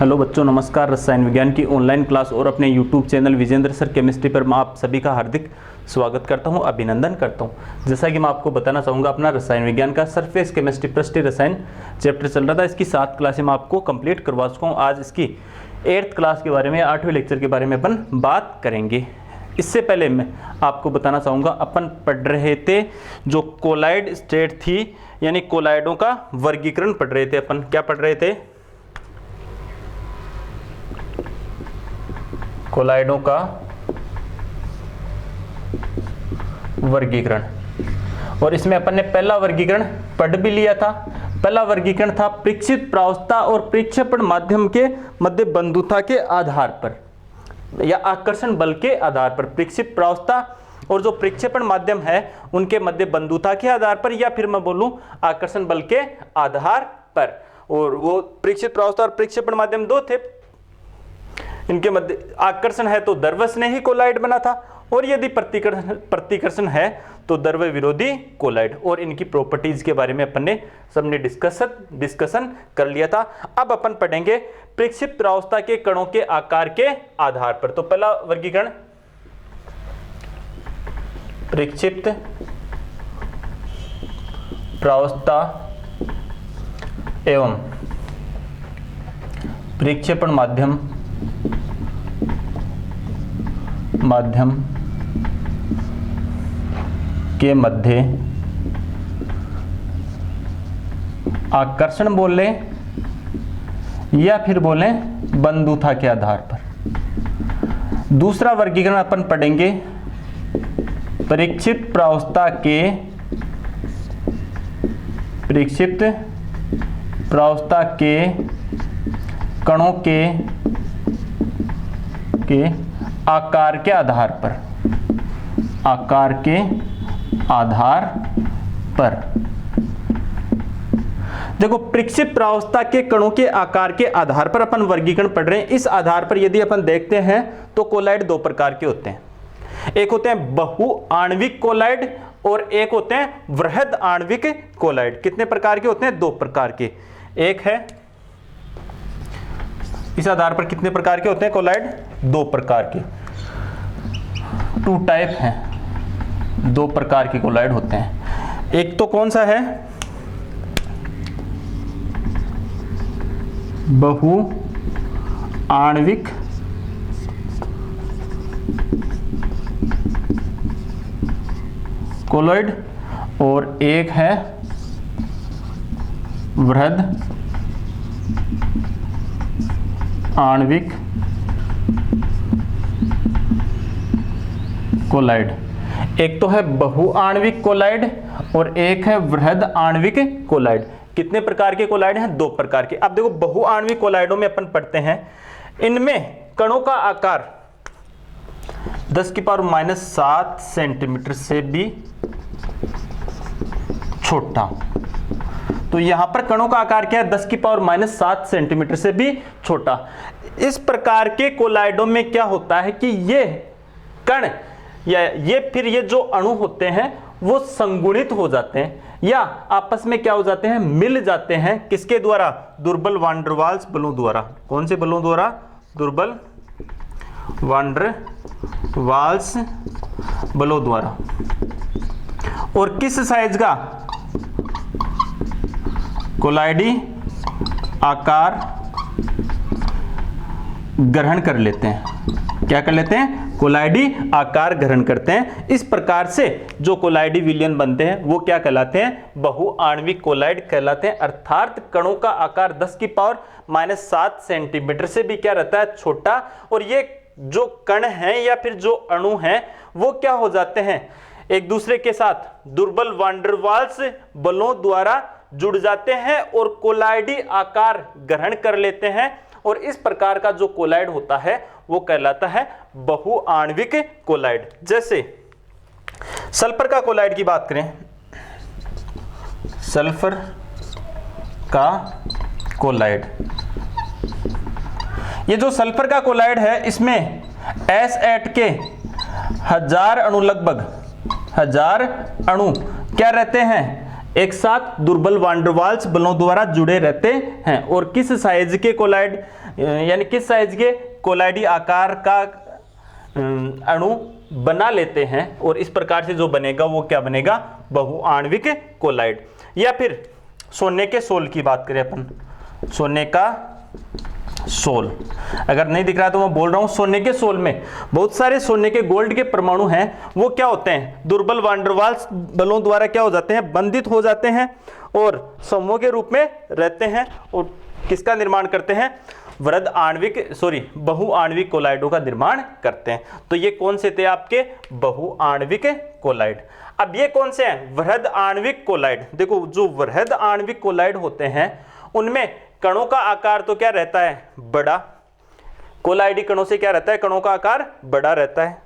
Hello बच्चों, नमस्कार। रसायन विज्ञान की ऑनलाइन क्लास और अपने YouTube channel Vijendra sir chemistry पर मैं आप सभी का हार्दिक स्वागत करता हूं, अभिनंदन करता हूं। जैसा कि मैं आपको बताना चाहूँगा, अपना रसायन विज्ञान का सरफेस केमिस्ट्री पृष्ठीय रसायन चैप्टर चल रहा था। इसकी 7 क्लासें मैं आपको कंप्लीट करवा चुका हूँ। आज इसकी 8th क्लास के बारे में, 8वें लेक्चर के बारे में अपन बात करेंगे। इससे पहले मैं आपको बताना चाहूँगा, अपन पढ़ रहे थे जो कोलाइड स्टेट थी, यानी कोलाइडों का वर्गीकरण पढ़ रहे थे। अपन क्या पढ़ रहे थे? कोलाइडों का वर्गीकरण। और इसमें अपन ने पहला वर्गीकरण पढ़ भी लिया था। पहला वर्गीकरण था परीक्षित प्रावस्था और प्रक्षेपण माध्यम के मध्य बंधुता के आधार पर या आकर्षण बल के आधार पर। परीक्षित प्रावस्था और जो प्रक्षेपण माध्यम है उनके मध्य बंधुता के आधार पर, या फिर मैं बोलूं आकर्षण बल के आधार पर। और वो परीक्षित प्रावस्था और प्रक्षेपण माध्यम दो थे। इनके मध्य आकर्षण है तो द्रव्य स्नेही कोलाइड बना था, और यदि प्रतिकर्षण है तो द्रव्य विरोधी कोलाइड। और इनकी प्रॉपर्टीज के बारे में अपन ने सबने डिस्कशन कर लिया था। अब अपन पढ़ेंगे प्रक्षिप्त प्रावस्था के कणों के आकार के आधार पर। तो पहला वर्गीकरण प्रक्षिप्त प्रावस्था एवं प्रक्षेपण माध्यम के मध्य आकर्षण बोले या फिर बोले बंधुता के आधार पर। दूसरा वर्गीकरण अपन पढ़ेंगे प्रक्षिप्त प्रावस्था के कणों के आकार के आधार पर। देखो, प्रक्षिप्त प्रावस्था के कणों के आकार के आधार पर अपन वर्गीकरण पढ़ रहे हैं। इस आधार पर यदि अपन देखते हैं तो कोलाइड दो प्रकार के होते हैं। एक होते हैं बहुआण्विक कोलाइड और एक होते हैं वृहद आणविक कोलाइड। कितने प्रकार के होते हैं? 2 प्रकार के। एक है, इस आधार पर कितने प्रकार के होते हैं कोलाइड? 2 प्रकार के। 2 टाइप हैं, 2 प्रकार के कोलाइड होते हैं। एक तो कौन सा है? बहुआण्विक कोलाइड और एक है वृहद आणविक कोलाइड। एक तो है बहुआण्विक कोलाइड और एक है वृहद आणविक कोलाइड। कितने प्रकार के कोलाइड हैं? 2 प्रकार के। अब देखो, बहुआण्विक कोलाइडों में अपन पढ़ते हैं, इनमें कणों का आकार 10⁻⁷ सेंटीमीटर से भी छोटा। तो यहां पर कणों का आकार क्या है? 10⁻⁷ सेंटीमीटर से भी छोटा। इस प्रकार के कोलाइडों में क्या होता है कि ये कण या ये जो अणु होते हैं वो संगुणित हो जाते हैं या आपस में क्या हो जाते हैं? मिल जाते हैं। किसके द्वारा? दुर्बल वान डर वाल्स बलों द्वारा। कौन से बलों द्वारा? दुर्बल वान डर वाल्स बलों द्वारा। और किस साइज का? कोलाइडी आकार ग्रहण कर लेते हैं। क्या कर लेते हैं? कोलाइडी आकार ग्रहण करते हैं। इस प्रकार से जो कोलाइडी विलयन बनते हैं वो क्या कहलाते हैं? बहुआण्विक कोलाइड कहलाते हैं। अर्थात कणों का आकार 10⁻⁷ सेंटीमीटर से भी क्या रहता है? छोटा। और ये जो कण हैं या फिर जो अणु हैं वो क्या हो जाते हैं? एक दूसरे के साथ दुर्बल वान डर वाल्स बलों द्वारा जुड़ जाते हैं और कोलाइडी आकार ग्रहण कर लेते हैं। और इस प्रकार का जो कोलाइड होता है वो कहलाता है बहुआण्विक कोलाइड। जैसे सल्फर का कोलाइड की बात करें, सल्फर का कोलाइड, ये जो सल्फर का कोलाइड है इसमें S8 के 1000 अणु, लगभग 1000 अणु क्या रहते हैं? एक साथ दुर्बल वान डेर वाल्स बलों द्वारा जुड़े रहते हैं और किस साइज के कोलाइड यानी किस साइज के कोलाइडी आकार का अणु बना लेते हैं और इस प्रकार से जो बनेगा वो क्या बनेगा, बहुआण्विक कोलाइड। या फिर सोने के सोल की बात करें अपन, सोने का सोल, अगर नहीं दिख रहा तो मैं बोल रहा हूं, सोने के सोल में बहुत सारे सोने के गोल्ड के परमाणु हैं, वो क्या होते हैं, दुर्बल वान डेर वाल्स बलों द्वारा क्या हो जाते हैं, बंधित हो जाते हैं और समूह के रूप में रहते हैं और किसका निर्माण करते हैं, बहुआण्विक कोलाइडों का निर्माण करते हैं। तो ये कौन से थे आपके, बहुआण्विक कोलाइड। अब ये कौन से हैं, वृहद आणविक कोलाइड। देखो जो वृहद आणविक कोलाइड होते हैं उनमें कणों का आकार तो क्या रहता है, बड़ा, कोलाइडी कणों से क्या रहता है, कणों का आकार बड़ा रहता है।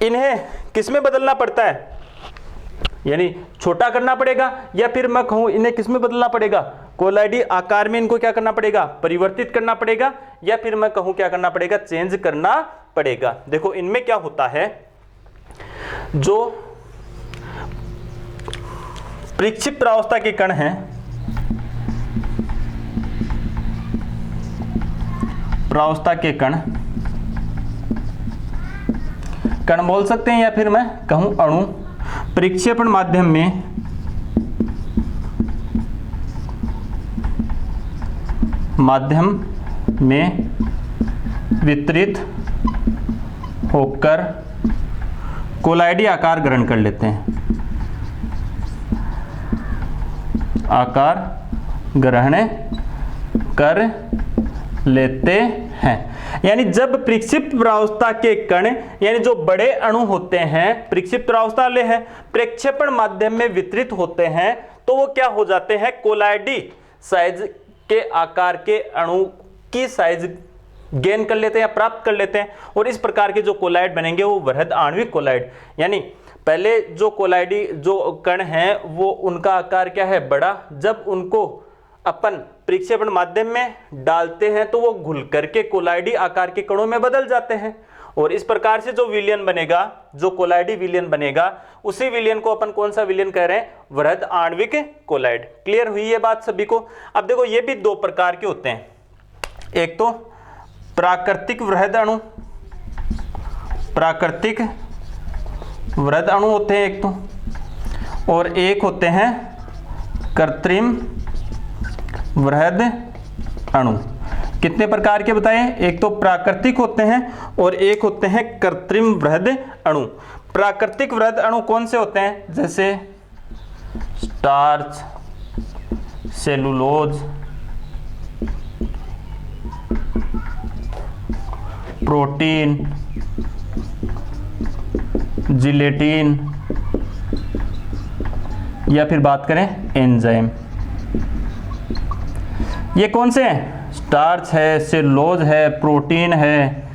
इन्हें किसमें बदलना पड़ता है, यानी छोटा करना पड़ेगा, या फिर मैं कहूं इन्हें किसमें बदलना पड़ेगा, कोलाइडी आकार में इनको क्या करना पड़ेगा, परिवर्तित करना पड़ेगा, या फिर मैं कहूं क्या करना पड़ेगा, चेंज करना पड़ेगा। देखो इनमें क्या होता है, जो प्रक्षिप्त प्रावस्था के कण हैं, प्रावस्था के कण बोल सकते हैं, या फिर मैं कहूं अणु प्रक्षेपण माध्यम में वितरित होकर कोलाइडी आकार ग्रहण कर लेते हैं, आकार ग्रहण कर लेते हैं। यानी जब प्रक्षिप्त प्रावस्था के कण यानी जो बड़े अणु होते हैं, प्रक्षिप्त प्रावस्था वाले हैं, प्रक्षेपण माध्यम में वितरित होते हैं, तो वो क्या हो जाते हैं, कोलाइडी साइज के आकार के अणु की साइज गेन कर लेते हैं या प्राप्त कर लेते हैं, और इस प्रकार के जो कोलाइड बनेंगे वो वृहद आणविक कोलाइड। यानी पहले जो कोलाइडी जो कण हैं वो उनका आकार क्या है, बड़ा, जब उनको अपन प्रक्षेपण माध्यम में डालते हैं तो वो घुल करके कोलाइडी आकार के कणों में बदल जाते हैं, और इस प्रकार से जो विलयन बनेगा, जो कोलाइडी विलयन बनेगा, उसी विलयन को अपन कौन सा विलयन कह रहे हैं, वृहद आणविक कोलाइड। क्लियर हुई ये बात सभी को। अब देखो ये भी दो प्रकार के होते हैं, एक तो प्राकृतिक वृहद अणु, प्राकृतिक वृहद अणु होते हैं एक तो, और एक होते हैं कृत्रिम वृहद अणु। कितने प्रकार के बताएं, एक तो प्राकृतिक होते हैं और एक होते हैं कृत्रिम वृहद अणु। प्राकृतिक वृहद अणु कौन से होते हैं, जैसे स्टार्च, सेलुलोज, प्रोटीन, जिलेटिन, या फिर बात करें एंजाइम। ये कौन से हैं, स्टार्च है, सेलुलोज है, प्रोटीन है,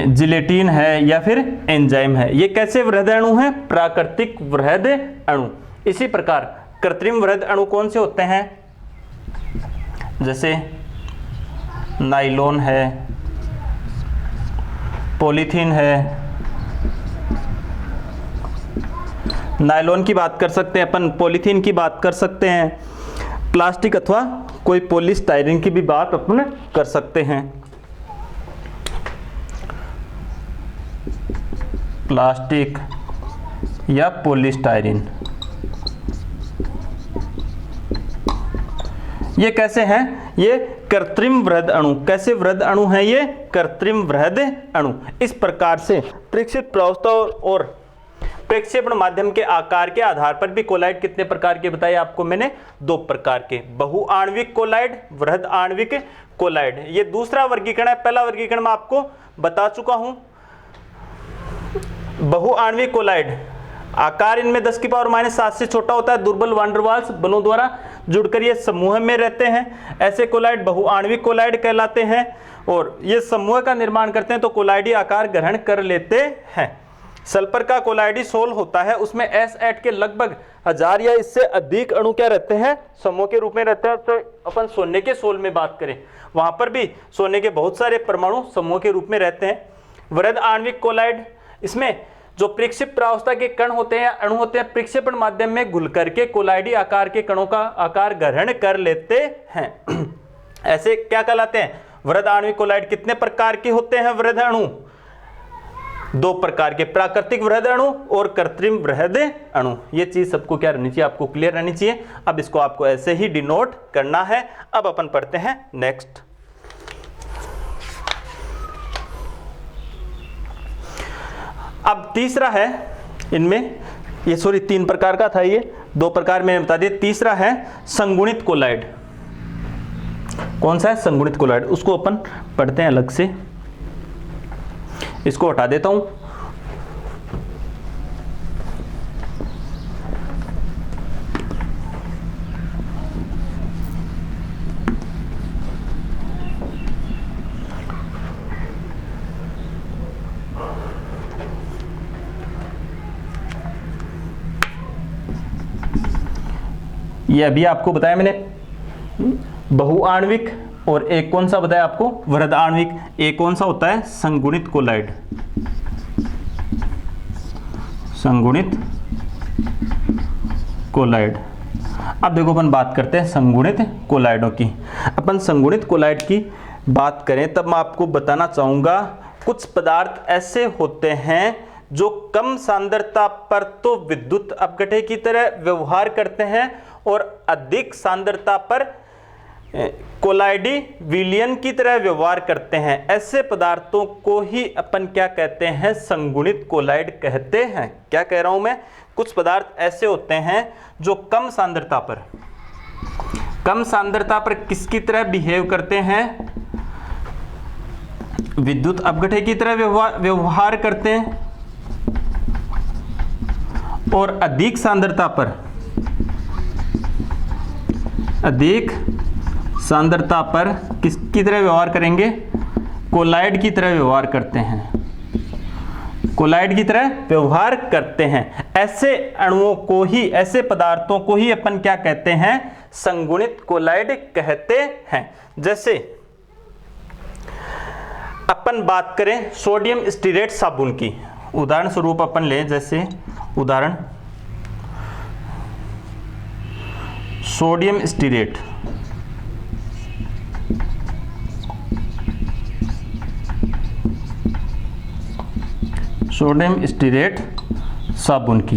जिलेटिन है, या फिर एंजाइम है। ये कैसे वृहद अणु हैं, प्राकृतिक वृहद अणु। इसी प्रकार कृत्रिम वृहद अणु कौन से होते हैं, जैसे नाइलॉन है, पॉलीथीन है। नायलॉन की बात कर सकते हैं अपन, पॉलीथीन की बात कर सकते हैं, प्लास्टिक अथवा कोई पॉलीस्टाइरीन की भी बात अपन कर सकते हैं। प्लास्टिक या पॉलीस्टाइरीन, ये कैसे हैं, ये कृत्रिम वृहद अणु। कैसे वृहद अणु हैं ये, कृत्रिम वृहद अणु। इस प्रकार से प्रक्षिप्त प्रावस्था और प्रक्षेपण माध्यम के आकार के आधार पर भी कोलाइड कितने प्रकार के बताए आपको मैंने, दो प्रकार के, बहुआण्विक कोलाइड, वृहद आणविक कोलाइड। ये दूसरा वर्गीकरण है, पहला वर्गीकरण मैं आपको बता चुका हूं। बहुआण्विक कोलाइड आकार इनमें 10⁻⁻7 से छोटा होता है, दुर्बल वान डेर वाल्स बलों द्वारा जुड़कर ये समूह में रहते हैं, ऐसे कोलाइड बहुआण्विक कोलाइड कहलाते हैं, और ये समूह का निर्माण करते हैं तो कोलाइडी आकार ग्रहण कर लेते हैं। सल्फर का कोलाइडी सोल होता है, उसमें S8 के लगभग 1000 या इससे अधिक अणु क्या रहते हैं, समूह के रूप में रहते हैं। तो अपन सोने के सोल में बात करें, वहां पर भी सोने के बहुत सारे परमाणु समूह के रूप में रहते हैं। वृहद आणविक कोलाइड, इसमें जो प्रक्षेप प्रावस्था के कण होते हैं या अणु होते हैं, प्रक्षेपण माध्यम में घुल करके कोलाइडी आकार के कणों का आकार ग्रहण कर लेते हैं। ऐसे क्या कहलाते हैं? वृहद आणविक कोलाइड। कितने प्रकार के होते हैं वृहद अणु? 2 प्रकार के, प्राकृतिक वृहद अणु और कृत्रिम वृहद अणु। ये चीज सबको क्या रहनी चाहिए? आपको क्लियर रहनी चाहिए। अब इसको आपको ऐसे ही डिनोट करना है। अब अपन पढ़ते हैं नेक्स्ट। अब तीसरा है इनमें, ये सॉरी 3 प्रकार का था, ये 2 प्रकार मैंने बता दिए। तीसरा है संगुणित कोलाइड। कौन सा है? संगुणित कोलाइड। उसको अपन पढ़ते हैं अलग से। इसको हटा देता हूं। ये अभी आपको बताया मैंने बहुआण्विक, और एक कौन सा बताया आपको? वृहद आणविक। एक कौन सा होता है? संगुणित कोलाइड। संगुणित कोलाइड। अब देखो अपन बात करते हैं संगुणित कोलाइडों की। अपन संगुणित कोलाइड की बात करें तब मैं आपको बताना चाहूंगा, कुछ पदार्थ ऐसे होते हैं जो कम सांद्रता पर तो विद्युत अपघटन की तरह व्यवहार करते हैं और अधिक सांद्रता पर कोलाइडी विलयन की तरह व्यवहार करते हैं। ऐसे पदार्थों को ही अपन क्या कहते हैं? संगुणित कोलाइड कहते हैं। क्या कह रहा हूं मैं? कुछ पदार्थ ऐसे होते हैं जो कम सांद्रता पर किसकी तरह बिहेव करते हैं? विद्युत अपघटन की तरह व्यवहार करते हैं, और अधिक सांद्रता पर किसकी तरह व्यवहार करेंगे? कोलाइड की तरह व्यवहार करते हैं। कोलाइड की तरह व्यवहार करते हैं। ऐसे अणुओं को ही, ऐसे पदार्थों को ही अपन क्या कहते हैं? संगुणित कोलाइड कहते हैं। जैसे अपन बात करें सोडियम स्टीरेट साबुन की, उदाहरण स्वरूप अपन लें, जैसे उदाहरण सोडियम स्टीरेट। सोडियम स्टीरेट साबुन की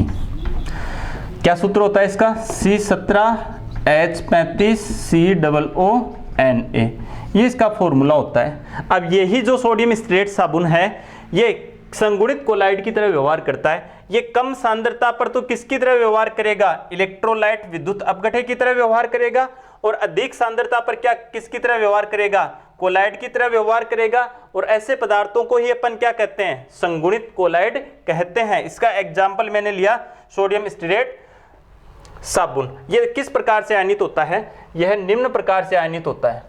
क्या सूत्र होता है इसका? C17H35COONA, ये इसका फॉर्मूला होता है। अब यही जो सोडियम स्टीरेट साबुन है ये संगुणित कोलाइड की तरह व्यवहार करता है। ये कम सांद्रता पर तो किसकी तरह व्यवहार करेगा? इलेक्ट्रोलाइट विद्युत अपघटन की तरह व्यवहार करेगा, और अधिक सांद्रता पर क्या किसकी तरह व्यवहार करेगा? कोलाइड की तरह व्यवहार करेगा। और ऐसे पदार्थों को ही अपन क्या कहते हैं? संगुणित कोलाइड कहते हैं। इसका एग्जाम्पल मैंने लिया सोडियम स्टीरेट साबुन। यह किस प्रकार से आयनित होता है? यह निम्न प्रकार से आयनित होता है।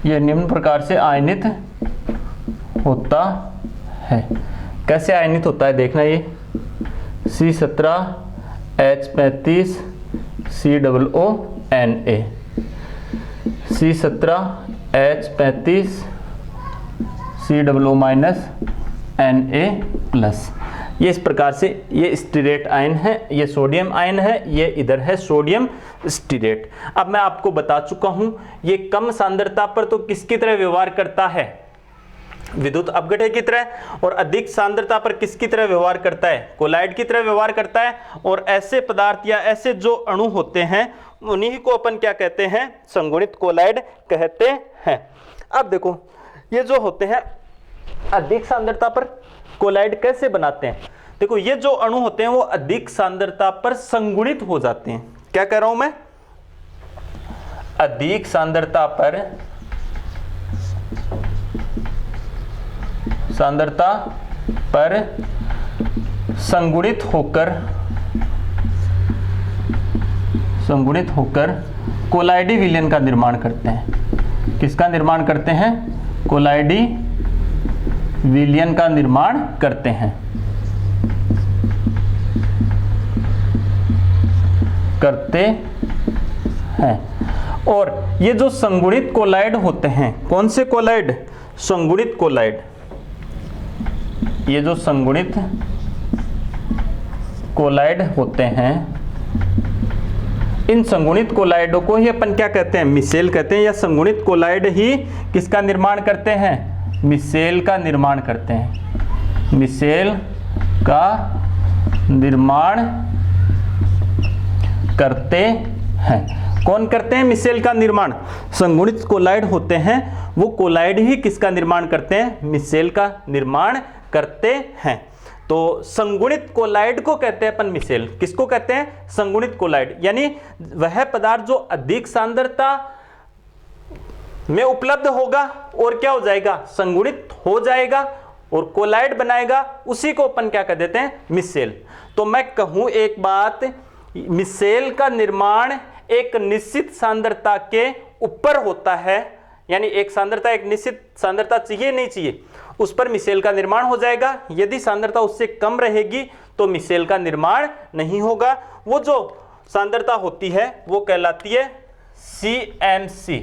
यह निम्न प्रकार से आयनित होता है। कैसे आयनित होता है देखना, ये C17H35COONA, C17H35COO-Na+, ये इस प्रकार से ये स्टीरेट आयन है, ये सोडियम आयन है, ये इधर है सोडियम स्टीरेट। अब मैं आपको बता चुका हूं ये कम सांद्रता पर तो किसकी तरह व्यवहार करता है? विद्युत अपघटन की तरह, और अधिक सांद्रता पर किसकी तरह व्यवहार करता है? कोलाइड की तरह व्यवहार करता है। और ऐसे पदार्थ या ऐसे जो अणु होते हैं उन्हीं को अपन क्या कहते हैं? संगुणित कोलाइड कहते हैं। अब देखो ये जो होते हैं अधिक सांद्रता पर कोलाइड कैसे बनाते हैं? देखो ये जो अणु होते हैं वो अधिक सांद्रता पर संगुणित हो जाते हैं। क्या कह रहा हूं मैं? अधिक सांद्रता पर संगुणित होकर कोलाइडी विलयन का निर्माण करते हैं। किसका निर्माण करते हैं? कोलाइडी विलयन का निर्माण करते हैं। हैं। और ये जो संगुणित कोलाइड होते हैं, कौन से कोलाइड? संगुणित कोलाइड। ये जो संगुणित कोलाइड होते हैं, इन संगुणित कोलाइडों को ही अपन क्या कहते हैं? मिसेल कहते हैं। या संगुणित कोलाइड ही किसका निर्माण करते हैं? मिसेल का निर्माण करते हैं। मिसेल का निर्माण करते हैं। कौन करते हैं मिसेल का निर्माण? संगुणित कोलाइड होते हैं, वो कोलाइड ही किसका निर्माण करते हैं? मिसेल का निर्माण करते हैं। तो संगुणित कोलाइड को कहते हैं अपन मिसेल। किसको कहते हैं? संगुणित कोलाइड। यानी वह पदार्थ जो अधिक सांद्रता में उपलब्ध होगा और क्या हो जाएगा? संगुणित हो जाएगा और कोलाइड बनाएगा, उसी को अपन क्या कह देते हैं? मिसेल। तो मैं कहूं एक बात, मिसेल का निर्माण एक निश्चित सांद्रता के ऊपर होता है, यानी एक सांद्रता, एक निश्चित सांद्रता चाहिए नहीं चाहिए, उस पर मिसेल का निर्माण हो जाएगा। यदि सांद्रता उससे कम रहेगी तो मिसेल का निर्माण नहीं होगा। वो जो सांद्रता होती है वो कहलाती है CMC,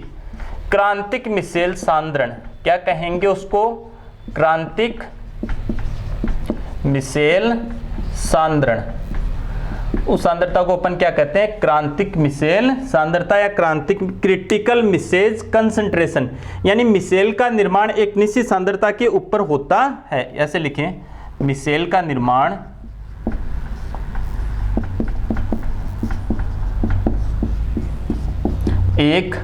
क्रांतिक मिसेल सांद्रण। क्या कहेंगे उसको? क्रांतिक मिसेल सांद्रण। उस सांद्रता को अपन क्या कहते हैं? क्रांतिक मिसेल सांद्रता या क्रांतिक क्रिटिकल मिसेज कंसंट्रेशन। यानी मिसेल का निर्माण एक निश्चित सांद्रता के ऊपर होता है। ऐसे लिखें, मिसेल का निर्माण एक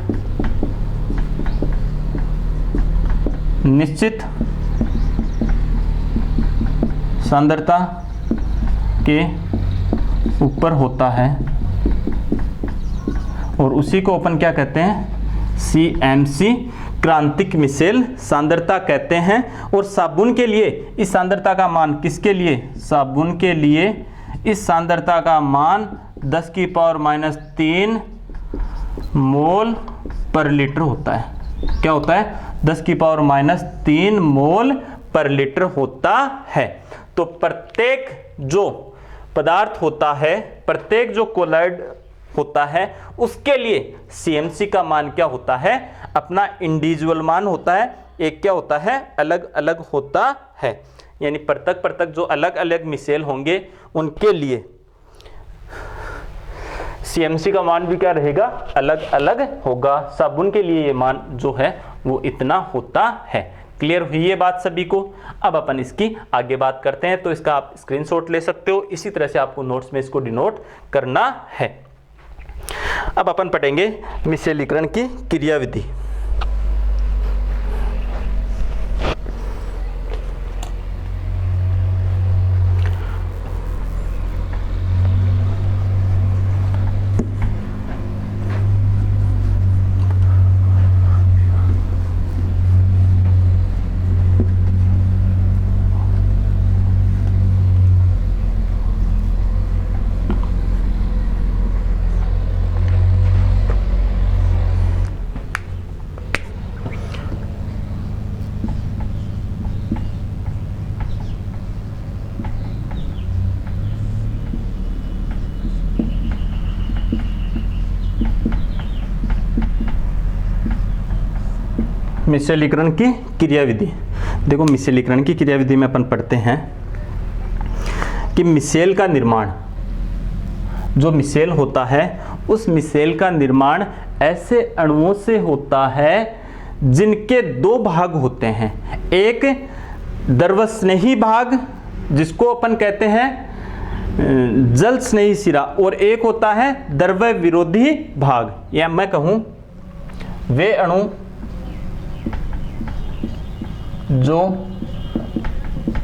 निश्चित सांद्रता के ऊपर होता है और उसी को अपन क्या कहते हैं? CMC, क्रांतिक मिसेल सांद्रता कहते हैं। और साबुन के लिए इस सांद्रता का मान, किसके लिए? साबुन के लिए इस सांद्रता का मान 10⁻³ मोल पर लीटर होता है। क्या होता है? 10⁻³ मोल पर लीटर होता है। तो प्रत्येक जो पदार्थ होता है, प्रत्येक जो कोलाइड होता है, उसके लिए CMC का मान क्या होता है? अपना इंडिविजुअल मान होता है। एक क्या होता है? अलग अलग होता है। यानी पृथक पृथक जो अलग अलग मिसेल होंगे उनके लिए CMC का मान भी क्या रहेगा? अलग अलग होगा। साबुन के लिए ये मान जो है वो इतना होता है। क्लियर हुई ये बात सभी को? अब अपन इसकी आगे बात करते हैं। तो इसका आप स्क्रीनशॉट ले सकते हो, इसी तरह से आपको नोट्स में इसको डिनोट करना है। अब अपन पढ़ेंगे मिसेलीकरण की क्रियाविधि। मिसेलीकरण की क्रियाविधि। देखो, मिसेलीकरण की क्रियाविधि में अपन पढ़ते हैं कि मिसेल का निर्माण, जो मिसेल होता है उस मिसेल का निर्माण ऐसे अणुओं से होता है जिनके दो भाग होते हैं। एक द्रवस्नेही भाग जिसको अपन कहते हैं जल स्नेही सिरा, और एक होता है द्रव विरोधी भाग। या मैं कहूं वे अणु जो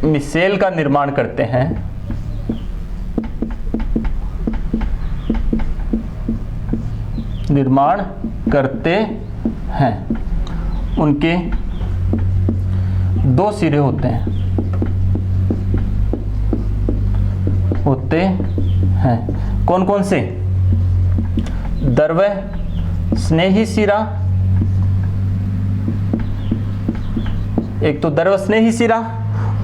मिसेल का निर्माण करते हैं उनके दो सिरे होते हैं। कौन कौन से? द्रव स्नेही सिरा, एक तो द्रव स्नेही सिरा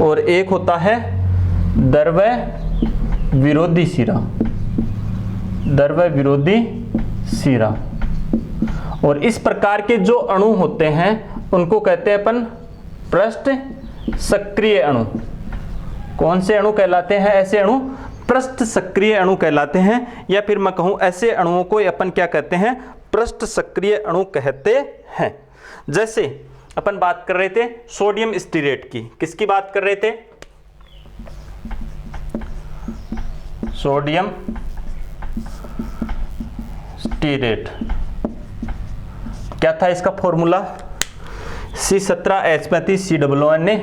और एक होता है द्रव विरोधी सिरा। द्रव विरोधी सिरा। और इस प्रकार के जो अणु होते हैं उनको कहते हैं अपन पृष्ठ सक्रिय अणु। कौन से अणु कहलाते हैं ऐसे अणु? पृष्ठ सक्रिय अणु कहलाते हैं, या फिर मैं कहूं ऐसे अणुओं को अपन क्या कहते हैं? पृष्ठ सक्रिय अणु कहते हैं। जैसे अपन बात कर रहे थे सोडियम स्टीरेट की, किसकी बात कर रहे थे? Sodium stearate. क्या था इसका फॉर्मूला? C17H35COONA।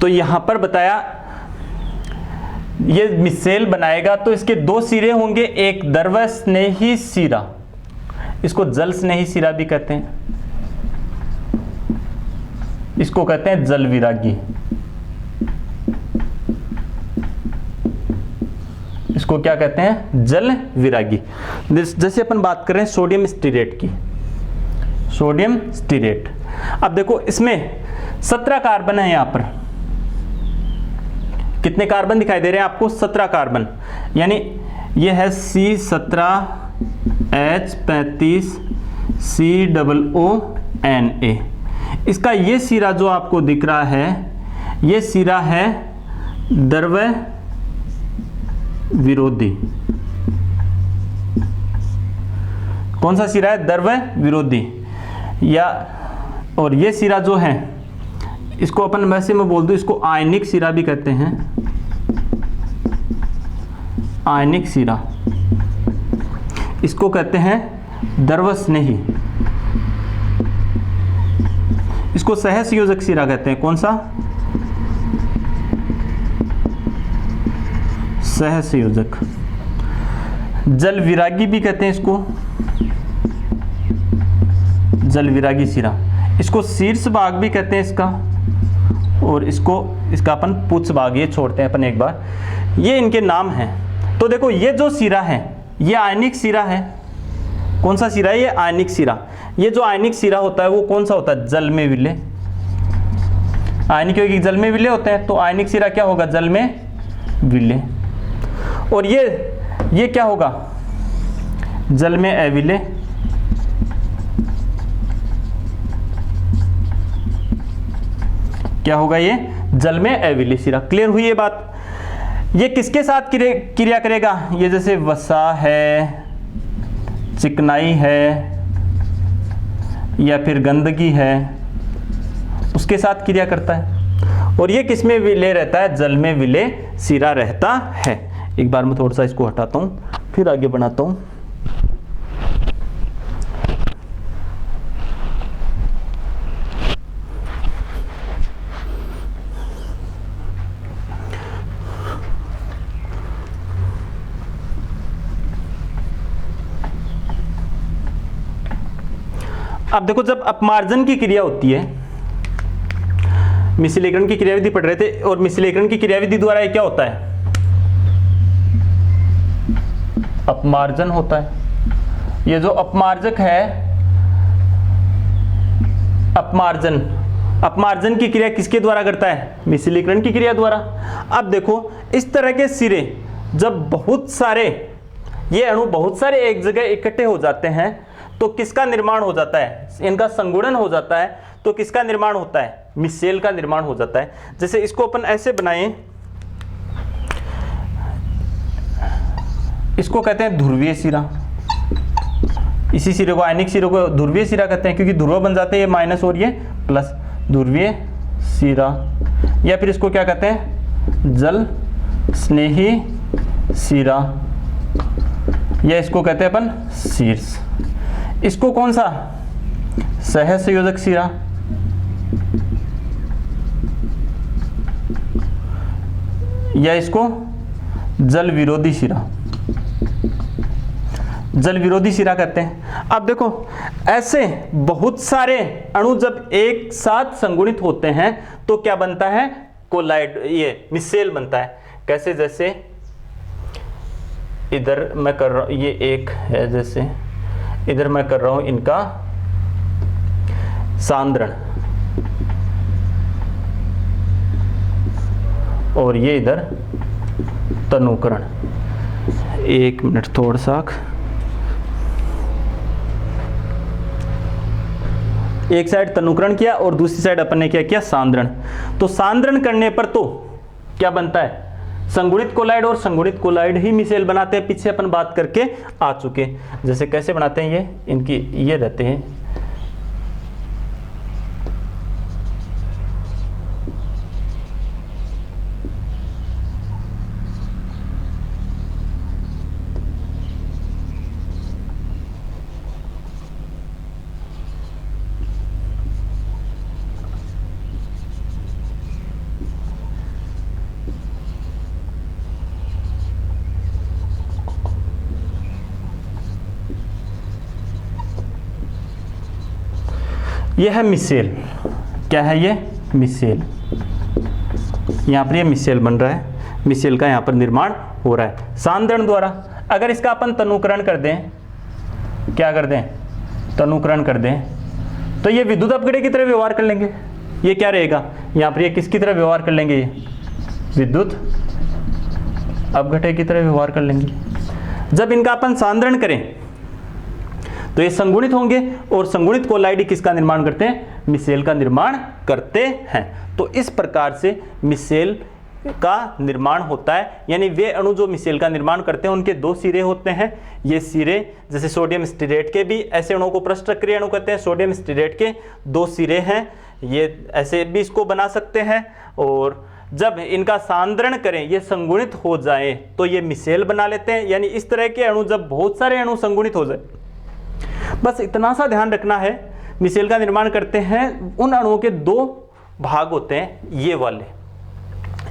तो यहां पर बताया ये मिसेल बनाएगा तो इसके दो सिरे होंगे, एक द्रव स्नेही सिरा, इसको जल स्नेही सिरा भी कहते हैं, इसको कहते हैं जल विरागी, इसको क्या कहते हैं? जल विरागी। जैसे अपन बात कर रहे हैं सोडियम स्टीरेट की, सोडियम स्टीरेट। अब देखो इसमें 17 कार्बन है, यहां पर कितने कार्बन दिखाई दे रहे हैं आपको? 17 कार्बन, यानी ये है C17H35COONA। इसका ये सिरा जो आपको दिख रहा है, ये सिरा है द्रव विरोधी। कौन सा सिरा है? द्रव विरोधी। या और ये सिरा जो है इसको अपन वैसे मैं बोल दूं, इसको आयनिक सिरा भी कहते हैं, आयनिक सिरा। इसको कहते हैं द्रव स्नेही, इसको सहसंयोजक सिरा कहते हैं। कौन सा? सहसंयोजक। जल विरागी भी कहते हैं इसको, जल विरागी सिरा। इसको शीर्ष भाग भी कहते हैं इसका, और इसका अपन पुच्छ भाग, ये छोड़ते हैं अपन एक बार, ये इनके नाम हैं। तो देखो ये जो सिरा है ये आयनिक सिरा है। कौन सा सिरा है? ये आयनिक सिरा। ये जो आयनिक सिरा होता है वो कौन सा होता है? जल में विलय। आयनिक यौगिक जल में विलय होते हैं, तो आयनिक सिरा क्या होगा? जल में विलय। और ये क्या होगा? जल में अविलय। क्या होगा? ये जल में अविलय सिरा। क्लियर हुई ये बात? ये किसके साथ क्रिया करेगा? ये जैसे वसा है, चिकनाई है, या फिर गंदगी है, उसके साथ क्रिया करता है। और ये किस में विलय रहता है? जल में विलय सिरा रहता है। एक बार मैं थोड़ा सा इसको हटाता हूं, फिर आगे बढ़ाता हूं। अब देखो जब अपमार्जन की क्रिया होती है, मिश्रीकरण की क्रियाविधि पढ़ रहे थे, और मिश्रीकरण की क्रियाविधि द्वारा ये क्या होता है? अपमार्जन होता है। ये जो अपमार्जक है, अपमार्जन की क्रिया किसके द्वारा करता है? मिश्रीकरण की क्रिया द्वारा। अब देखो इस तरह के सिरे जब बहुत सारे ये अणु बहुत सारे एक जगह इकट्ठे हो जाते हैं तो किसका निर्माण हो जाता है? इनका संगुणन हो जाता है, तो किसका निर्माण होता है? मिसेल का निर्माण हो जाता है। जैसे इसको अपन ऐसे बनाएं, इसको कहते हैं ध्रुवीय सिरा। इसी सिरे को, आयनिक सिरे को ध्रुवीय सिरा कहते हैं, क्योंकि ध्रुव बन जाते हैं, ये माइनस और ये प्लस, ध्रुवीय सिरा। या फिर इसको क्या कहते हैं? जल स्नेही सिरा, या इसको कहते हैं अपन शीर्ष। इसको कौन सा? सहसंयोजक सिरा। या इसको जल विरोधी सिरा, जल विरोधी सिरा कहते हैं। अब देखो ऐसे बहुत सारे अणु जब एक साथ संगुणित होते हैं तो क्या बनता है? कोलाइड, ये मिसेल बनता है। कैसे? जैसे इधर मैं कर रहा हूं, ये एक है, जैसे इधर मैं कर रहा हूं इनका सांद्रण, और ये इधर तनुकरण। एक मिनट थोड़ा सा, एक साइड तनुकरण किया और दूसरी साइड अपन ने क्या किया, सांद्रण। तो सांद्रण करने पर तो क्या बनता है, संगुणित कोलाइड, और संगुणित कोलाइड ही मिसेल बनाते हैं। पीछे अपन बात करके आ चुके, जैसे कैसे बनाते हैं, ये इनकी ये रहते हैं, यह है मिसेल। क्या है ये, मिसेल। यहाँ पर ये मिसेल बन रहा है, मिसेल का यहाँ पर निर्माण हो रहा है सांद्रण द्वारा। अगर इसका अपन तनुकरण कर दें, क्या कर दें, तनुकरण कर दें, तो ये विद्युत अपघटन की तरह व्यवहार कर लेंगे। ये क्या रहेगा, यहाँ पर ये किसकी तरह व्यवहार कर लेंगे, ये विद्युत अपघटन की तरह व्यवहार कर लेंगे। जब इनका अपन सांद्रण करें तो ये संगुणित होंगे, और संगुणित कोलाइड किसका निर्माण करते हैं, मिसेल का निर्माण करते हैं। तो इस प्रकार से मिसेल का निर्माण होता है, यानी वे अणु जो मिसेल का निर्माण करते हैं उनके दो सिरे होते हैं। ये सिरे, जैसे सोडियम स्टीरेट के भी ऐसे अणुओं को पृष्ठ सक्रिय अणु कहते हैं, सोडियम स्टीरेट के दो सिरे हैं, ये ऐसे भी इसको बना सकते हैं। और जब इनका सांद्रण करें, ये संगुणित हो जाए तो ये मिसेल बना लेते हैं। यानी इस तरह के अणु, जब बहुत सारे अणु संगुणित हो जाए, बस इतना सा ध्यान रखना है, मिसेल का निर्माण करते हैं, उन अणुओं के दो भाग होते हैं, ये वाले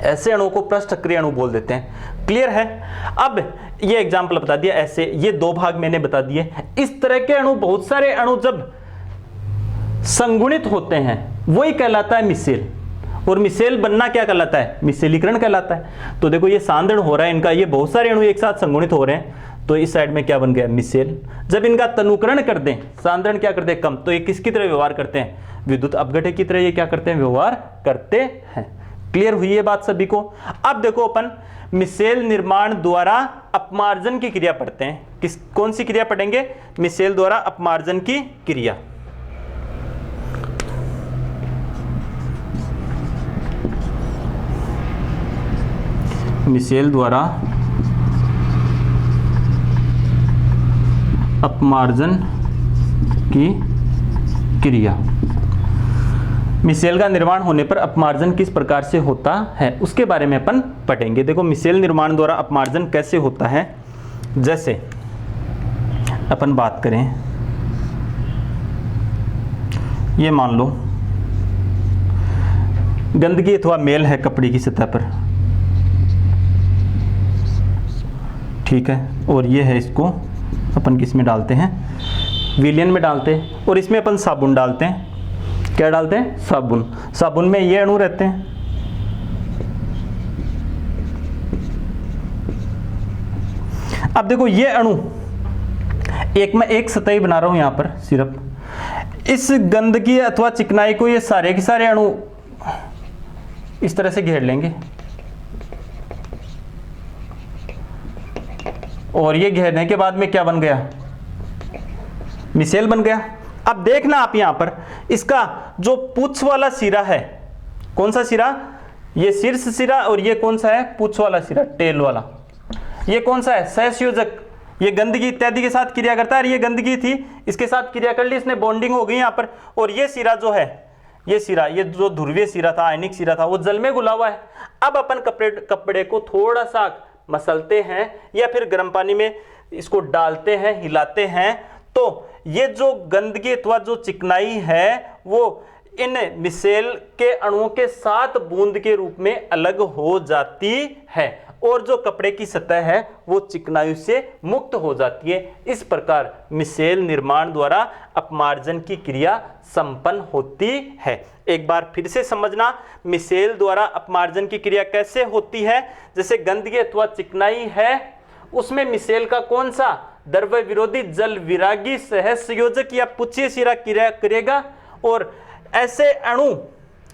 ऐसे अणुओं को पृष्ठ सक्रिय अणु बोल देते हैं। क्लियर है। अब ये एग्जांपल बता दिया, ऐसे ये दो भाग मैंने बता दिए। इस तरह के अणु, बहुत सारे अणु जब संगुणित होते हैं वही कहलाता है मिसेल। और मिसेल बनना क्या कहलाता है, मिसेलीकरण कहलाता है। तो देखो ये सांद्रण हो रहा है इनका, ये बहुत सारे अणु एक साथ संगुणित हो रहे हैं, तो इस साइड में क्या बन गया, मिसेल। जब इनका तनुकरण कर दें, सांद्रण क्या करते हैं, कम, तो ये किसकी तरह व्यवहार करते हैं, विद्युत अपघटन की तरह ये क्या करते हैं, व्यवहार करते हैं। क्लियर हुई ये बात सभी को। अब देखो अपन मिसेल निर्माण द्वारा अपमार्जन की क्रिया पढ़ते हैं। कौन सी क्रिया पढ़ेंगे, मिसेल द्वारा अपमार्जन की क्रिया। मिसेल द्वारा अपमार्जन की क्रिया। मिसेल का निर्माण होने पर अपमार्जन किस प्रकार से होता है उसके बारे में अपन पढ़ेंगे। देखो मिसेल निर्माण द्वारा अपमार्जन कैसे होता है, जैसे अपन बात करें, ये मान लो गंदगी अथवा मेल है कपड़े की सतह पर, ठीक है, और ये है, इसको अपन किस में डालते हैं, विलयन में डालते हैं, और इसमें अपन साबुन डालते हैं। क्या डालते हैं, साबुन। साबुन में ये अणु रहते हैं, अब देखो ये अणु मैं एक सतही बना रहा हूं यहां पर सिर्फ। इस गंदगी अथवा चिकनाई को ये सारे के सारे अणु इस तरह से घेर लेंगे, और ये घेरने के बाद में क्या बन गया, मिसेल बन गया। अब देखना आप यहां पर इसका जो पूंछ वाला सिरा है, कौन सा सिरा, ये शीर्ष सिरा, और ये कौन सा है, पूंछ वाला सिरा, टेल वाला। ये कौन सा है, सहसंयोजक, ये गंदगी इत्यादि के साथ क्रिया करता है। ये गंदगी थी, इसके साथ क्रिया कर ली, इसने बॉन्डिंग हो गई यहां पर। और ये सिरा जो है, ये सिरा, ये जो ध्रुवीय सिरा था, आयनिक सिरा था, वो जल में घुला हुआ है। अब अपन कपड़े को थोड़ा सा मसलते हैं या फिर गर्म पानी में इसको डालते हैं, हिलाते हैं, तो ये जो गंदगी अथवा जो चिकनाई है वो इन मिसेल के अणुओं के साथ बूंद के रूप में अलग हो जाती है, और जो कपड़े की सतह है वो चिकनाई से मुक्त हो जाती है। इस प्रकार मिसेल निर्माण द्वारा अपमार्जन की क्रिया संपन्न होती है। एक बार फिर से समझना, मिसेल द्वारा अपमार्जन की क्रिया कैसे होती है। जैसे गंदगी अथवा चिकनाई है, उसमें मिसेल का कौन सा, द्रव विरोधी जल विरागी सहसंयोजक या पुच्छीय सिरा क्रिया करेगा, और ऐसे अणु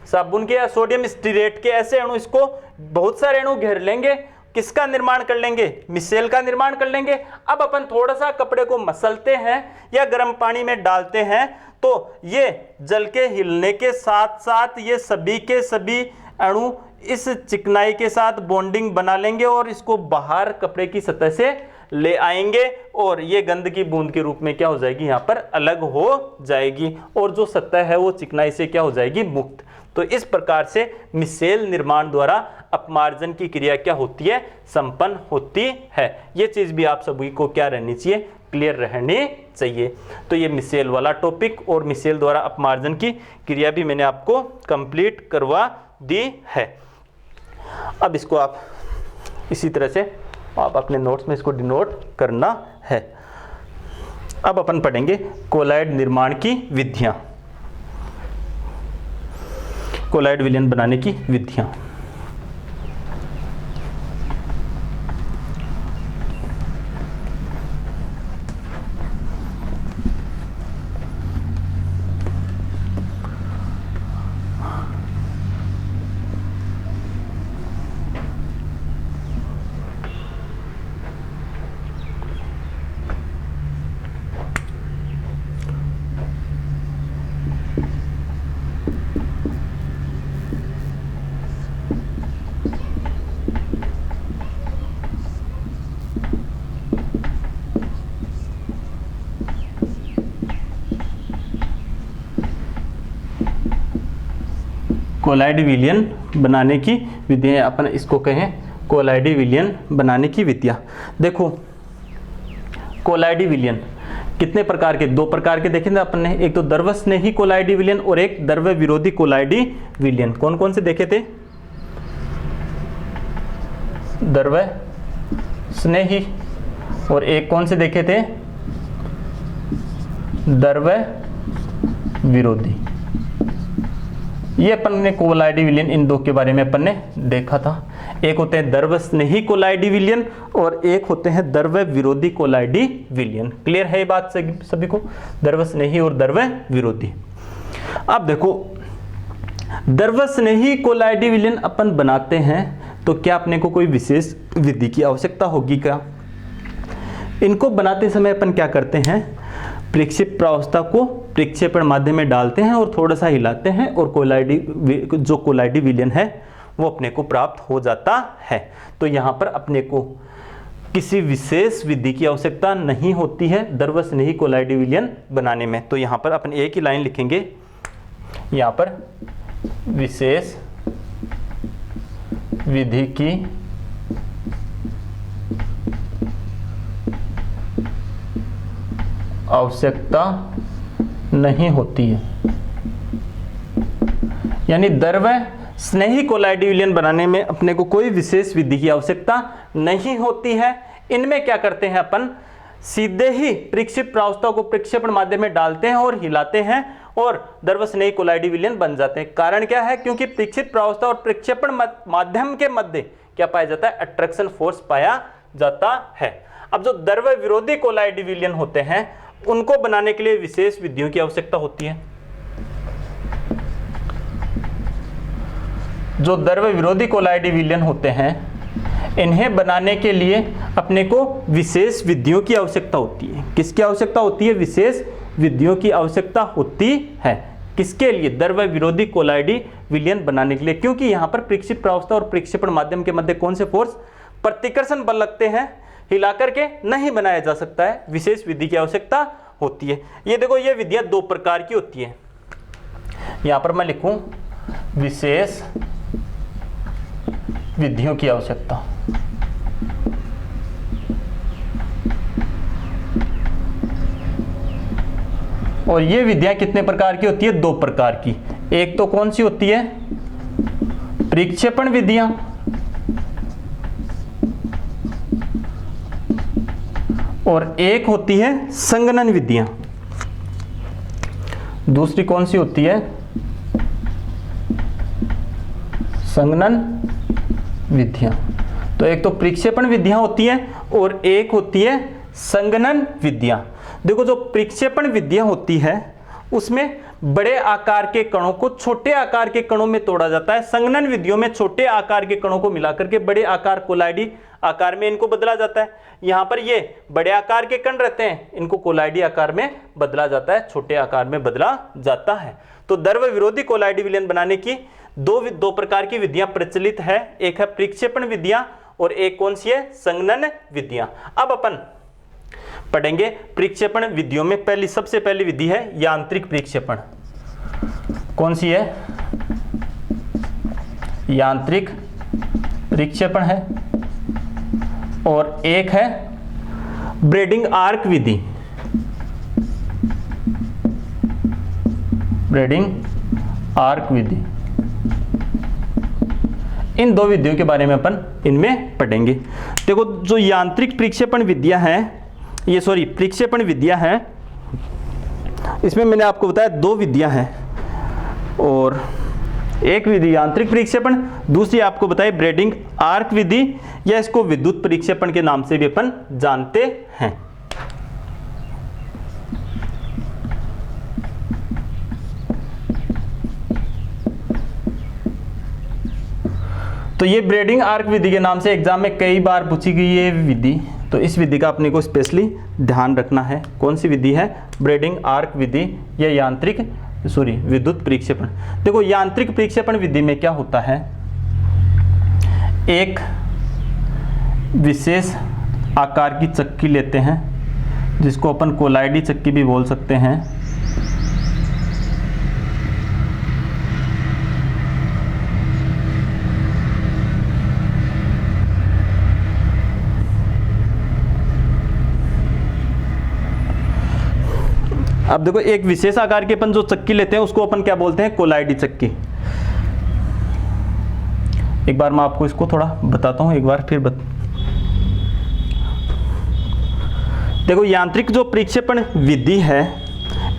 साबुन के या सोडियम स्टीरेट के ऐसे अणु, इसको बहुत सारे अणु घेर लेंगे, किसका निर्माण कर लेंगे, मिसेल का निर्माण कर लेंगे। अब अपन थोड़ा सा कपड़े को मसलते हैं या गर्म पानी में डालते हैं तो ये जल के हिलने के साथ साथ ये सभी के सभी अणु इस चिकनाई के साथ बॉन्डिंग बना लेंगे और इसको बाहर कपड़े की सतह से ले आएंगे और ये गंध की बूंद के रूप में क्या हो जाएगी, यहाँ पर अलग हो जाएगी और जो सतह है वो चिकनाई से क्या हो जाएगी, मुक्त। तो इस प्रकार से मिसेल निर्माण द्वारा अपमार्जन की क्रिया क्या होती है, संपन्न होती है। ये चीज भी आप सभी को क्या रहनी चाहिए, क्लियर रहनी चाहिए। तो ये मिसेल वाला टॉपिक और मिसेल द्वारा अपमार्जन की क्रिया भी मैंने आपको कंप्लीट करवा दी है। अब इसको आप इसी तरह से आप अपने नोट्स में इसको डिनोट करना है। अब अपन पढ़ेंगे कोलॉइड निर्माण की विधियां, कोलॉइड विलयन बनाने की विधियां। कोलॉइड विलयन बनाने की विधियां, अपन इसको कहें कोलॉइड विलयन बनाने की विधियां। देखो कोलॉइड विलयन कितने प्रकार के, दो प्रकार के देखे थे अपन ने, एक तो द्रव स्नेही कोलॉइड विलयन और एक द्रव विरोधी कोलॉइड विलयन। कौन कौन से देखे थे, द्रव स्नेही और एक कौन से देखे थे, द्रव विरोधी। ये अपन ने कोलॉइड विलयन इन दो के बारे में अपन ने देखा था। एक होते हैं द्रव स्नेही कोलॉइड विलयन और एक होते हैं द्रव विरोधी कोलॉइड विलयन। क्लियर है ये बात सभी को, द्रव स्नेही और द्रव विरोधी। अब देखो द्रव स्नेही कोलॉइड विलयन अपन बनाते हैं तो क्या अपने को कोई विशेष विधि की आवश्यकता होगी क्या? इनको बनाते समय अपन क्या करते हैं, प्रक्षेप प्रावस्था को प्रक्षेपण माध्यम में डालते हैं और थोड़ा सा हिलाते हैं और जो कोलॉइड विलयन है वो अपने को प्राप्त हो जाता है। तो यहाँ पर अपने को किसी विशेष विधि की आवश्यकता नहीं होती है द्रव स्नेही कोलॉइड विलयन बनाने में। तो यहाँ पर अपन एक ही लाइन लिखेंगे, यहाँ पर विशेष विधि की आवश्यकता नहीं होती है। यानी द्रव स्नेही कोलॉइड विलयन बनाने में अपने को कोई विशेष विधि की आवश्यकता नहीं होती है। इनमें क्या करते हैं अपन, सीधे ही प्रक्षेप प्रावस्था को प्रक्षेपण माध्यम में डालते हैं और हिलाते हैं और द्रव स्नेही कोलॉइड विलयन बन जाते हैं। कारण क्या है, क्योंकि प्रक्षेप प्रावस्था और प्रक्षेपण माध्यम के मध्य क्या पाया जाता है, अट्रैक्शन फोर्स पाया जाता है। अब जो द्रव विरोधी कोलॉइड विलयन होते हैं उनको बनाने के लिए विशेष विधियों की आवश्यकता होती है। जो द्रव विरोधी कोलॉइड विलयन होते हैं इन्हें बनाने के लिए अपने को विशेष विधियों की आवश्यकता होती है। किसकी आवश्यकता होती है, विशेष विधियों की आवश्यकता होती है। किसके लिए, द्रव विरोधी कोलॉइड विलयन बनाने के लिए, क्योंकि यहाँ पर प्रक्षेप प्रावस्था और प्रक्षेपण माध्यम के मध्य कौन से फोर्स, प्रतिकर्षण बल लगते हैं, हिला करके नहीं बनाया जा सकता है, विशेष विधि की आवश्यकता होती है। ये देखो ये विधियां दो प्रकार की होती है। यहां पर मैं लिखूं विशेष विधियों की आवश्यकता, और ये विधियां कितने प्रकार की होती है, दो प्रकार की। एक तो कौन सी होती है, प्रक्षेपण विधियां, और एक होती है संगणन विधियां। दूसरी कौन सी होती है, संगणन विधियां। तो एक तो प्रक्षेपण विधियां होती है और एक होती है संगणन विधियां। देखो जो प्रक्षेपण विधियां होती है उसमें बड़े आकार के कणों को छोटे आकार के कणों में तोड़ा जाता है। संघनन विधियों में छोटे आकार के कणों को मिलाकर के बड़े आकार कोलाइडी आकार में इनको बदला जाता है। यहां पर ये बड़े आकार के कण रहते हैं, इनको कोलाइडी आकार में बदला जाता है, छोटे आकार में बदला जाता है। तो द्रव विरोधी कोलाइडी विलयन बनाने की दो प्रकार की विधियां प्रचलित है, एक है प्रक्षेपण विधियां और एक कौन सी है, संघनन विधियां। अब अपन पढ़ेंगे प्रक्षेपण विधियों में सबसे पहली विधि है यांत्रिक प्रक्षेपण। कौन सी है, यांत्रिक प्रक्षेपण है। और एक है ब्रेडिंग आर्क विधि, ब्रेडिंग आर्क विधि। इन दो विधियों के बारे में अपन इनमें पढ़ेंगे। देखो जो यांत्रिक प्रक्षेपण विधियां हैं, प्रक्षेपण विधियां हैं, इसमें मैंने आपको बताया दो विधियां हैं, और एक विधि यांत्रिक प्रक्षेपण, दूसरी आपको बताई ब्रेडिंग आर्क विधि, या इसको विद्युत प्रक्षेपण के नाम से भी अपन जानते हैं। तो ये ब्रेडिंग आर्क विधि के नाम से एग्जाम में कई बार पूछी गई है विधि, तो इस विधि का अपने को स्पेशली ध्यान रखना है। कौन सी विधि है, ब्रेडिंग आर्क विधि या विद्युत प्रक्षेपण। देखो यांत्रिक प्रक्षेपण विधि में क्या होता है, एक विशेष आकार की चक्की लेते हैं जिसको अपन कोलाइडी चक्की भी बोल सकते हैं। अब देखो एक विशेष आकार के अपन जो चक्की लेते हैं उसको अपन क्या बोलते हैं, कोलाइडी चक्की। एक बार मैं आपको इसको थोड़ा बताता हूं, एक बार फिर देखो यांत्रिक जो प्रक्षेपण विधि है,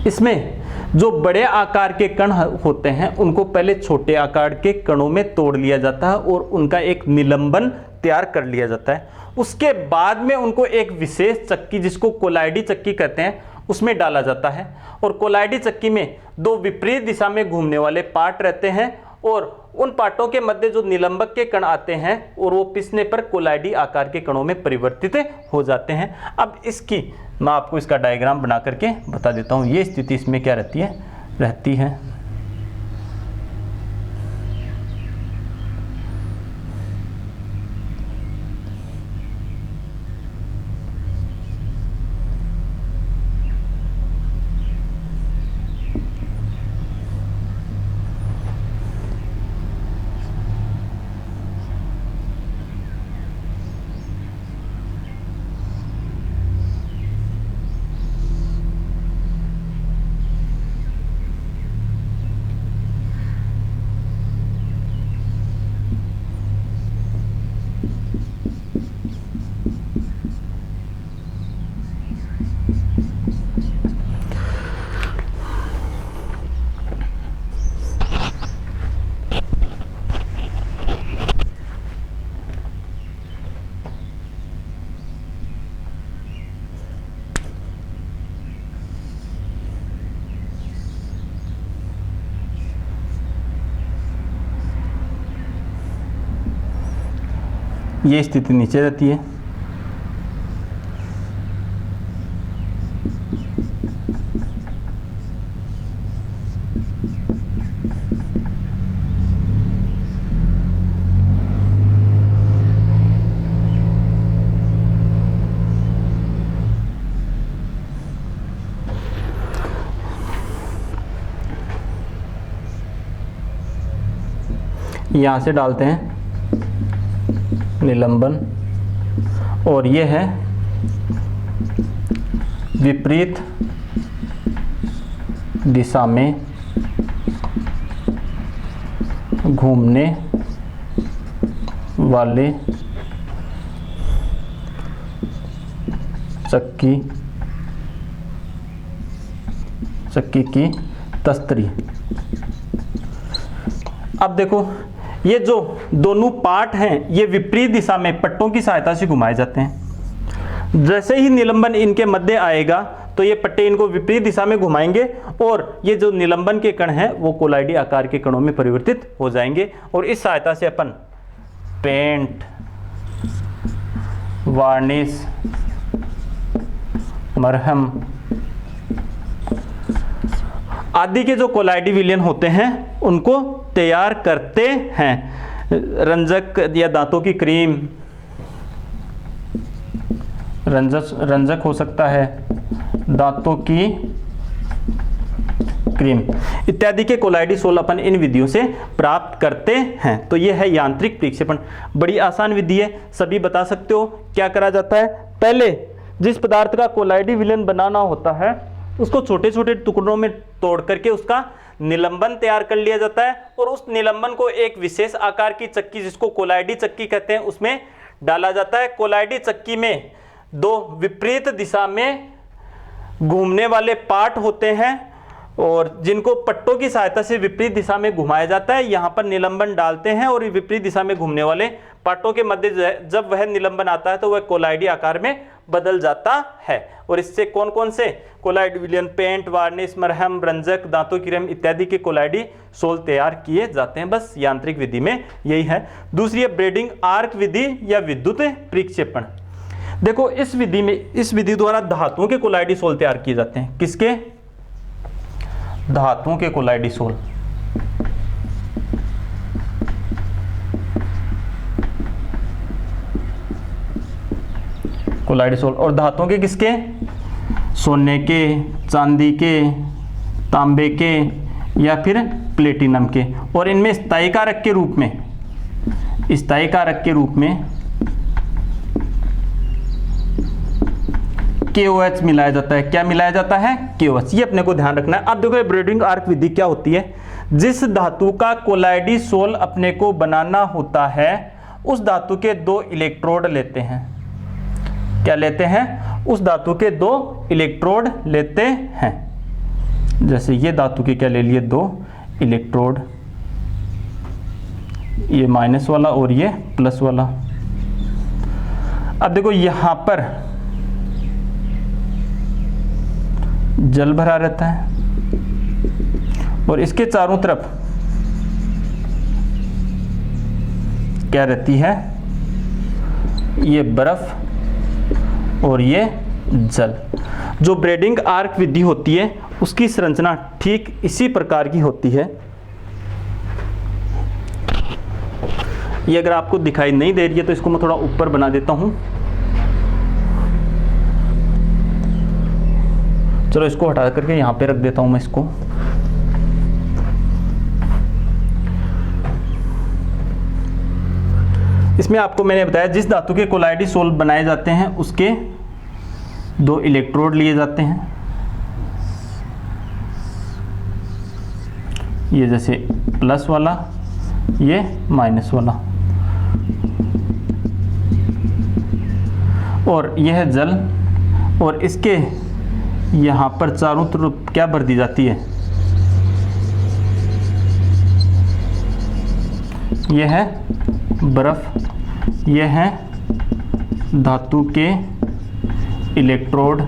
इसमें जो बड़े आकार के कण होते हैं उनको पहले छोटे आकार के कणों में तोड़ लिया जाता है और उनका एक निलंबन तैयार कर लिया जाता है। उसके बाद में उनको एक विशेष चक्की जिसको कोलाइडी चक्की कहते हैं उसमें डाला जाता है, और कोलाइडी चक्की में दो विपरीत दिशा में घूमने वाले पार्ट रहते हैं, और उन पार्टों के मध्य जो निलंबक के कण आते हैं और वो पिसने पर कोलाइडी आकार के कणों में परिवर्तित हो जाते हैं। अब इसकी मैं आपको इसका डायग्राम बना करके बता देता हूँ। ये स्थिति इसमें क्या रहती है। ये स्थिति नीचे रहती है। यहाँ से डालते हैं निलंबन, और ये है विपरीत दिशा में घूमने वाले चक्की की तस्तरी। अब देखो ये जो दोनों पार्ट हैं ये विपरीत दिशा में पट्टों की सहायता से घुमाए जाते हैं। जैसे ही निलंबन इनके मध्य आएगा तो ये पट्टे इनको विपरीत दिशा में घुमाएंगे और ये जो निलंबन के कण हैं वो कोलाइडी आकार के कणों में परिवर्तित हो जाएंगे और इस सहायता से अपन पेंट, वार्निश, मरहम आदि के जो कोलाइडी विलयन होते हैं उनको तैयार करते हैं। रंजक या दांतों की क्रीम, रंजक हो सकता है, दांतों की क्रीम इत्यादि के कोलाइडी सोल अपन इन विधियों से प्राप्त करते हैं। तो ये है यांत्रिक प्रक्षेपण। बड़ी आसान विधि है, सभी बता सकते हो। क्या करा जाता है, पहले जिस पदार्थ का कोलाइडी विलयन बनाना होता है उसको छोटे छोटे टुकड़ों में तोड़ करके उसका निलंबन तैयार कर लिया जाता है और उस निलंबन को एक विशेष आकार की चक्की, जिसको कोलाइडी चक्की कहते हैं, उसमें डाला जाता है। कोलाइडी चक्की में दो विपरीत दिशा में घूमने वाले पार्ट होते हैं और जिनको पट्टों की सहायता से विपरीत दिशा में घुमाया जाता है। यहाँ पर निलंबन डालते हैं और विपरीत दिशा में घूमने वाले पार्टों के मध्य जब वह निलंबन आता है तो वह कोलाइडी आकार में बदल जाता है। और इससे कौन कौन से कोलाइडी विलयन, पेंट, वार्निश, मरहम, रंजक, दांतों की क्रीम इत्यादि के कोलाइडी सोल तैयार किए जाते हैं। बस यांत्रिक विधि में यही है। दूसरी है ब्रेडिंग आर्क विधि या विद्युत प्रक्षेपण। देखो इस विधि द्वारा धातुओं के कोलाइडी सोल तैयार किए जाते हैं। किसके? धातुओं के कोलाइडी सोल। कोलाइडी सोल और धातुओं के किसके? सोने के, चांदी के, तांबे के या फिर प्लेटिनम के। और इनमें स्थायी कारक के रूप में KOH मिलाया जाता है। क्या मिलाया जाता है? KOH। ये अपने को ध्यान रखना है। अब देखो ब्रेडिंग आर्क विधि क्या होती है। जिस धातु का कोलाइडी सोल अपने को बनाना होता है उस धातु के दो इलेक्ट्रोड लेते हैं। क्या लेते हैं? उस धातु के दो इलेक्ट्रोड लेते हैं। जैसे ये धातु के क्या ले लिए? दो इलेक्ट्रोड, ये माइनस वाला और ये प्लस वाला। अब देखो यहां पर जल भरा रहता है और इसके चारों तरफ क्या रहती है? ये बर्फ और ये जल। जो ब्रेडिंग आर्क विधि होती है उसकी संरचना ठीक इसी प्रकार की होती है। ये अगर आपको दिखाई नहीं दे रही है तो इसको मैं थोड़ा ऊपर बना देता हूं। चलो इसको हटा करके यहाँ पे रख देता हूं मैं इसको। इसमें आपको मैंने बताया जिस धातु के कोलाइडी सोल बनाए जाते हैं उसके दो इलेक्ट्रोड लिए जाते हैं। ये जैसे प्लस वाला, ये माइनस वाला, और यह है जल। और इसके यहाँ पर चारों तरफ क्या भर दी जाती है? यह है बर्फ, यह है धातु के इलेक्ट्रोड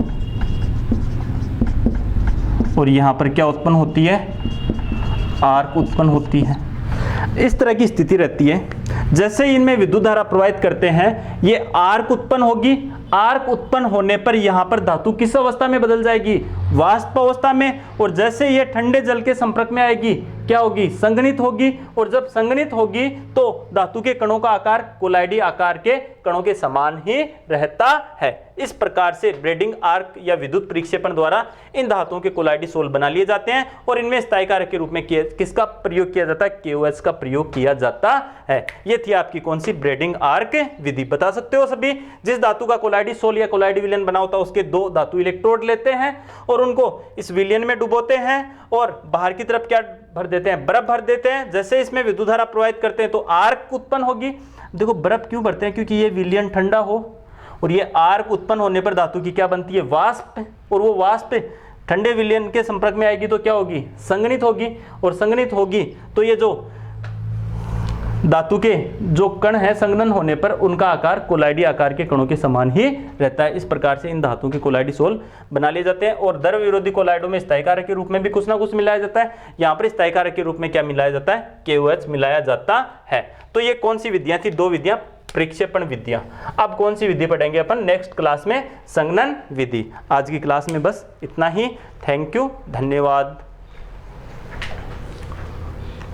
और यहाँ पर क्या उत्पन्न होती है? आर्क उत्पन्न होती है। इस तरह की स्थिति रहती है। जैसे ही इनमें विद्युत धारा प्रवाहित करते हैं ये आर्क उत्पन्न होगी। आर्क उत्पन्न होने पर यहाँ पर धातु किस अवस्था में बदल जाएगी? वाष्प अवस्था में। और जैसे ये ठंडे जल के संपर्क में आएगी क्या होगी? संघनित होगी। और जब संघनित होगी तो धातु के कणों का आकार कोलाइडी आकार के कणों के समान ही रहता है। इस प्रकार से ब्रेडिंग आर्क या विद्युत प्रक्षेपण द्वारा इन धातुओं के कोलाइडी सोल बना लिए जाते हैं और इनमें स्थायी कारक के रूप में किसका प्रयोग किया जाता है? KOH का प्रयोग किया जाता है। ये थी आपकी कौन सी? ब्रेडिंग आर्क विधि। बता सकते हो सभी। जिस धातु का कोलाइडी सोल या कोलाइडी विलयन बना होता है उसके दो धातु इलेक्ट्रोड लेते हैं और उनको इस विलयन में डुबोते हैं और बाहर की तरफ क्या भर देते हैं? बर्फ भर देते हैं। जैसे इसमें विद्युत धारा प्रवाहित करते हैं तो आर्क उत्पन्न होगी। देखो बर्फ क्यों भरते हैं? क्योंकि ये विलयन ठंडा हो और ये आर्क उत्पन्न होने पर धातु की क्या बनती है? वाष्प। और वो वाष्प ठंडे विलयन के संपर्क में आएगी तो क्या होगी? संघनित होगी। और संघनित होगी तो ये जो धातु के जो कण है संघनन होने पर उनका आकार कोलाइडी आकार के कणों के समान ही रहता है। इस प्रकार से इन धातुओं के कोलाइडी सोल बना लिए जाते हैं। और द्रव विरोधी कोलाइडों में स्थायी कारक के रूप में भी कुछ ना कुछ मिलाया जाता है। यहाँ पर स्थायी कारक के रूप में क्या मिलाया जाता है? KOH मिलाया जाता है। तो ये कौन सी विधियां थी? 2 विधियां, प्रक्षेपण विधियां। अब कौन सी विधि पढ़ेंगे अपन नेक्स्ट क्लास में? संघनन विधि। आज की क्लास में बस इतना ही। थैंक यू, धन्यवाद।